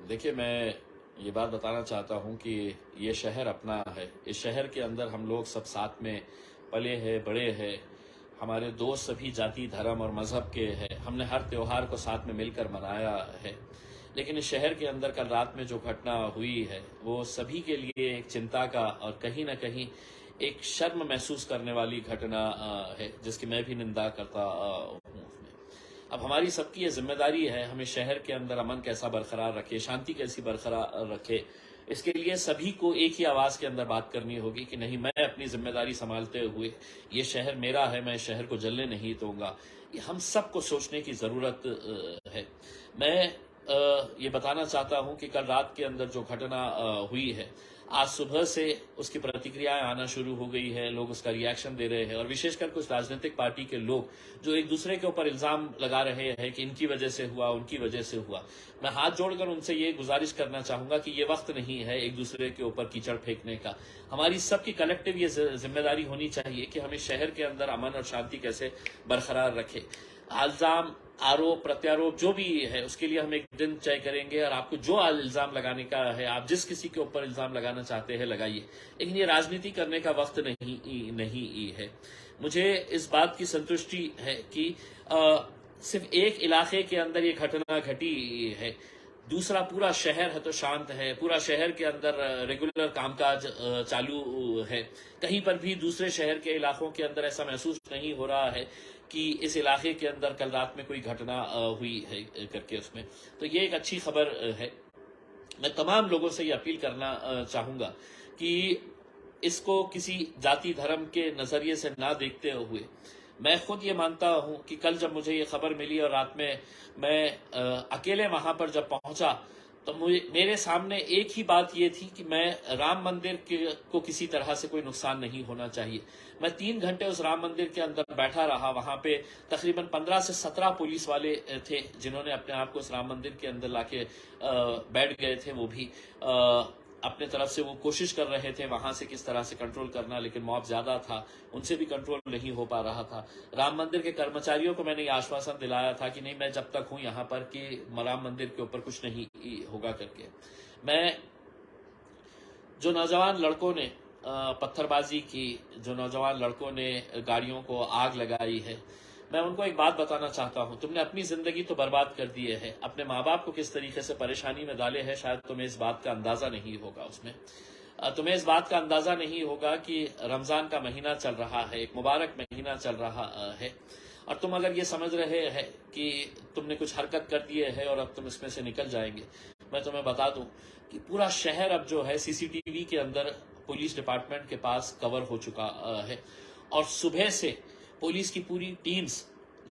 देखिए, मैं ये बात बताना चाहता हूँ कि ये शहर अपना है। इस शहर के अंदर हम लोग सब साथ में पले हैं, बड़े हैं। हमारे दोस्त सभी जाति, धर्म और मजहब के हैं। हमने हर त्योहार को साथ में मिलकर मनाया है। लेकिन इस शहर के अंदर कल रात में जो घटना हुई है वो सभी के लिए एक चिंता का और कहीं ना कहीं एक शर्म महसूस करने वाली घटना है, जिसकी मैं भी निंदा करता हूँ। अब हमारी सबकी ये जिम्मेदारी है, हमें शहर के अंदर अमन कैसा बरकरार रखे, शांति कैसी बरकरार रखे। इसके लिए सभी को एक ही आवाज के अंदर बात करनी होगी कि नहीं, मैं अपनी जिम्मेदारी संभालते हुए, ये शहर मेरा है, मैं शहर को जलने नहीं दूंगा। ये हम सबको सोचने की जरूरत है। मैं ये बताना चाहता हूं कि कल रात के अंदर जो घटना हुई है, आज सुबह से उसकी प्रतिक्रियाएं आना शुरू हो गई है। लोग उसका रिएक्शन दे रहे हैं और विशेषकर कुछ राजनीतिक पार्टी के लोग जो एक दूसरे के ऊपर इल्जाम लगा रहे हैं कि इनकी वजह से हुआ, उनकी वजह से हुआ। मैं हाथ जोड़कर उनसे ये गुजारिश करना चाहूंगा कि ये वक्त नहीं है एक दूसरे के ऊपर कीचड़ फेंकने का। हमारी सबकी कलेक्टिव ये जिम्मेदारी होनी चाहिए कि हम इस शहर के अंदर अमन और शांति कैसे बरकरार रखें। इल्जाम, आरोप प्रत्यारोप जो भी है उसके लिए हम एक दिन तय करेंगे और आपको जो इल्जाम लगाने का है, आप जिस किसी के ऊपर इल्जाम लगाना चाहते हैं लगाइए, लेकिन ये राजनीति करने का वक्त नहीं है। मुझे इस बात की संतुष्टि है कि सिर्फ एक इलाके के अंदर ये घटना घटी है, दूसरा पूरा शहर है तो शांत है, पूरा शहर के अंदर रेगुलर कामकाज चालू है। कहीं पर भी दूसरे शहर के इलाकों के अंदर ऐसा महसूस नहीं हो रहा है कि इस इलाके के अंदर कल रात में कोई घटना हुई है करके उसमें। तो ये एक अच्छी खबर है। मैं तमाम लोगों से ये अपील करना चाहूंगा कि इसको किसी जाति धर्म के नजरिए से ना देखते हुए, मैं खुद ये मानता हूं कि कल जब मुझे ये खबर मिली और रात में मैं अकेले वहां पर जब पहुंचा तो मेरे सामने एक ही बात ये थी कि मैं राम मंदिर को किसी तरह से कोई नुकसान नहीं होना चाहिए। मैं 3 घंटे उस राम मंदिर के अंदर बैठा रहा। वहां पे तकरीबन 15 से 17 पुलिस वाले थे जिन्होंने अपने आप को उस राम मंदिर के अंदर लाके बैठ गए थे। वो भी अपने तरफ से वो कोशिश कर रहे थे वहां से किस तरह से कंट्रोल करना, लेकिन मॉब ज्यादा था, उनसे भी कंट्रोल नहीं हो पा रहा था। राम मंदिर के कर्मचारियों को मैंने ये आश्वासन दिलाया था कि नहीं, मैं जब तक हूं यहाँ पर कि राम मंदिर के ऊपर कुछ नहीं होगा करके। मैं जो नौजवान लड़कों ने पत्थरबाजी की, जो नौजवान लड़कों ने गाड़ियों को आग लगाई है, मैं उनको एक बात बताना चाहता हूं, तुमने अपनी जिंदगी तो बर्बाद कर दी है, अपने माँ बाप को किस तरीके से परेशानी में डाले हैं, शायद तुम्हें इस बात का अंदाजा नहीं होगा। उसमें तुम्हें इस बात का अंदाजा नहीं होगा कि रमजान का महीना चल रहा है, एक मुबारक महीना चल रहा है, और तुम अगर ये समझ रहे हैं कि तुमने कुछ हरकत कर दिए है और अब तुम इसमें से निकल जाएंगे, मैं तुम्हें बता दूं कि पूरा शहर अब जो है सीसीटीवी के अंदर पुलिस डिपार्टमेंट के पास कवर हो चुका है, और सुबह से पुलिस की पूरी टीम्स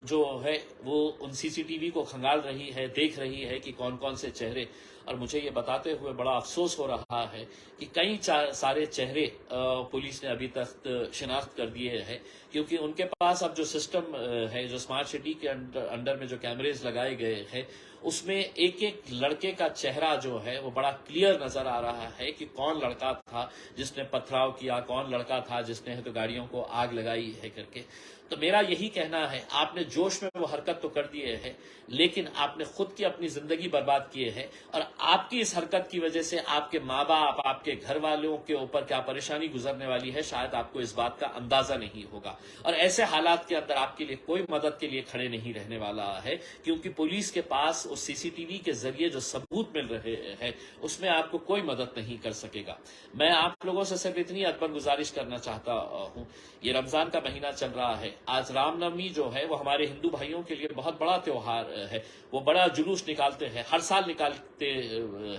जो है वो उन सीसीटीवी को खंगाल रही है, देख रही है कि कौन कौन से चेहरे। और मुझे ये बताते हुए बड़ा अफसोस हो रहा है कि कई सारे चेहरे पुलिस ने अभी तक शिनाख्त कर दिए हैं, क्योंकि उनके पास अब जो सिस्टम है, जो स्मार्ट सिटी के अंडर में जो कैमरेज लगाए गए हैं, उसमें एक एक लड़के का चेहरा जो है वो बड़ा क्लियर नजर आ रहा है कि कौन लड़का था जिसने पथराव किया, कौन लड़का था जिसने तो गाड़ियों को आग लगाई है करके। तो मेरा यही कहना है, आपने जोश में वो हरकत तो कर दिए है, लेकिन आपने खुद की अपनी जिंदगी बर्बाद किए है, और आपकी इस हरकत की वजह से आपके माँ बाप, आपके घर वालों के ऊपर क्या परेशानी गुजरने वाली है, शायद आपको इस बात का अंदाजा नहीं होगा। और ऐसे हालात के अंदर आपके लिए कोई मदद के लिए खड़े नहीं रहने वाला है, क्योंकि पुलिस के पास उस सीसीटीवी के जरिए जो सबूत मिल रहे हैं उसमें आपको कोई मदद नहीं कर सकेगा। मैं आप लोगों से सिर्फ इतनी अदबन गुजारिश करना चाहता हूं, ये रमजान का महीना चल रहा है, आज रामनवमी जो है वो हमारे हिंदू भाइयों के लिए बहुत बड़ा त्योहार है, वो बड़ा जुलूस निकालते हैं, हर साल निकालते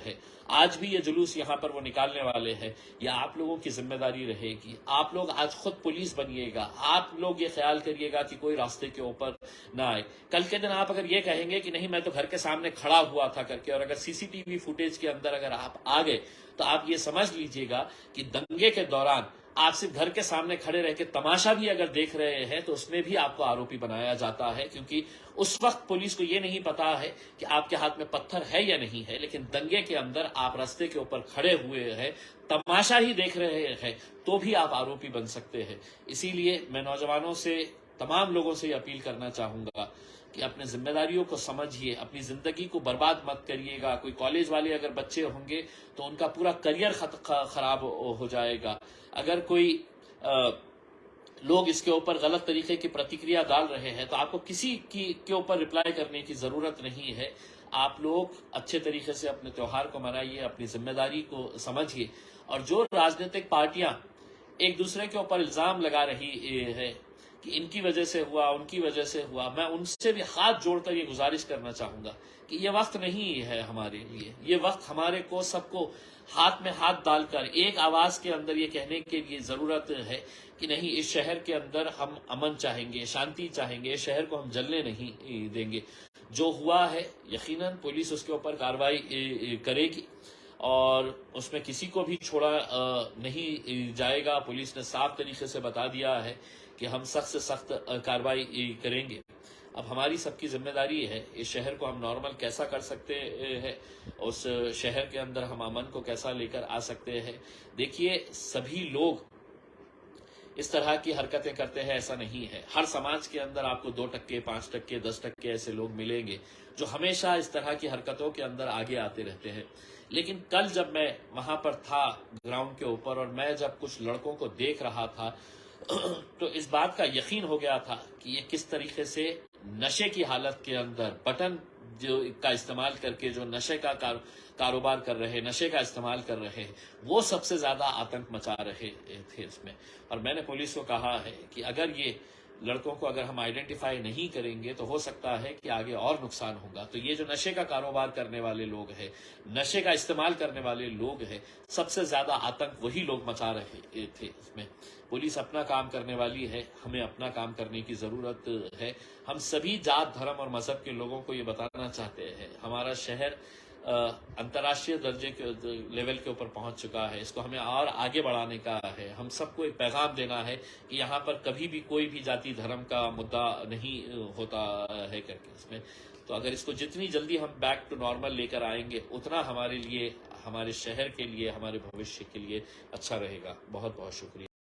हैं। आज भी ये जुलूस यहाँ पर वो निकालने वाले हैं। ये आप लोगों की जिम्मेदारी रहेगी। आप लोग आज खुद पुलिस बनिएगा, आप लोग ये ख्याल करिएगा कि कोई रास्ते के ऊपर ना आए। कल के दिन आप अगर ये कहेंगे कि नहीं, मैं तो घर के सामने खड़ा हुआ था करके, और अगर सीसीटीवी फुटेज के अंदर अगर आप आ गए, तो आप ये समझ लीजिएगा कि दंगे के दौरान आप सिर्फ घर के सामने खड़े रह के तमाशा भी अगर देख रहे हैं तो उसमें भी आपको आरोपी बनाया जाता है, क्योंकि उस वक्त पुलिस को ये नहीं पता है कि आपके हाथ में पत्थर है या नहीं है, लेकिन दंगे के अंदर आप रास्ते के ऊपर खड़े हुए हैं, तमाशा ही देख रहे हैं, तो भी आप आरोपी बन सकते हैं। इसीलिए मैं नौजवानों से, तमाम लोगों से ये अपील करना चाहूंगा कि अपने जिम्मेदारियों को समझिए, अपनी जिंदगी को बर्बाद मत करिएगा। कोई कॉलेज वाले अगर बच्चे होंगे तो उनका पूरा करियर खराब हो जाएगा। अगर कोई लोग इसके ऊपर गलत तरीके की प्रतिक्रिया डाल रहे हैं तो आपको किसी के ऊपर रिप्लाई करने की जरूरत नहीं है। आप लोग अच्छे तरीके से अपने त्योहार को मनाइए, अपनी जिम्मेदारी को समझिए। और जो राजनीतिक पार्टियां एक दूसरे के ऊपर इल्जाम लगा रही है कि इनकी वजह से हुआ, उनकी वजह से हुआ, मैं उनसे भी हाथ जोड़कर ये गुजारिश करना चाहूंगा कि ये वक्त नहीं है हमारे लिए। ये वक्त हमारे को सबको हाथ में हाथ डालकर एक आवाज के अंदर ये कहने के लिए जरूरत है कि नहीं, इस शहर के अंदर हम अमन चाहेंगे, शांति चाहेंगे, इस शहर को हम जलने नहीं देंगे। जो हुआ है यकीनन पुलिस उसके ऊपर कार्रवाई करेगी और उसमें किसी को भी छोड़ा नहीं जाएगा। पुलिस ने साफ तरीके से बता दिया है कि हम सख्त से सख्त कार्रवाई करेंगे। अब हमारी सबकी जिम्मेदारी है इस शहर को हम नॉर्मल कैसा कर सकते हैं, उस शहर के अंदर हम अमन को कैसा लेकर आ सकते हैं। देखिए, सभी लोग इस तरह की हरकतें करते हैं ऐसा नहीं है। हर समाज के अंदर आपको 2%, 5%, 10% ऐसे लोग मिलेंगे जो हमेशा इस तरह की हरकतों के अंदर आगे आते रहते हैं। लेकिन कल जब मैं वहां पर था ग्राउंड के ऊपर और मैं जब कुछ लड़कों को देख रहा था तो इस बात का यकीन हो गया था कि ये किस तरीके से नशे की हालत के अंदर बटन जो का इस्तेमाल करके जो नशे का कारोबार कर रहे, नशे का इस्तेमाल कर रहे हैं, वो सबसे ज्यादा आतंक मचा रहे थे इसमें। और मैंने पुलिस को कहा है कि अगर ये लड़कों को अगर हम आइडेंटिफाई नहीं करेंगे तो हो सकता है कि आगे और नुकसान होगा। तो ये जो नशे का कारोबार करने वाले लोग हैं, नशे का इस्तेमाल करने वाले लोग हैं, सबसे ज्यादा आतंक वही लोग मचा रहे थे इसमें। पुलिस अपना काम करने वाली है, हमें अपना काम करने की जरूरत है। हम सभी जात, धर्म और मजहब के लोगों को ये बताना चाहते हैं हमारा शहर अंतर्राष्ट्रीय दर्जे के लेवल के ऊपर पहुंच चुका है, इसको हमें और आगे बढ़ाने का है। हम सबको एक पैगाम देना है कि यहाँ पर कभी भी कोई भी जाति धर्म का मुद्दा नहीं होता है करके इसमें। तो अगर इसको जितनी जल्दी हम बैक टू नॉर्मल लेकर आएंगे उतना हमारे लिए, हमारे शहर के लिए, हमारे भविष्य के लिए अच्छा रहेगा। बहुत बहुत शुक्रिया।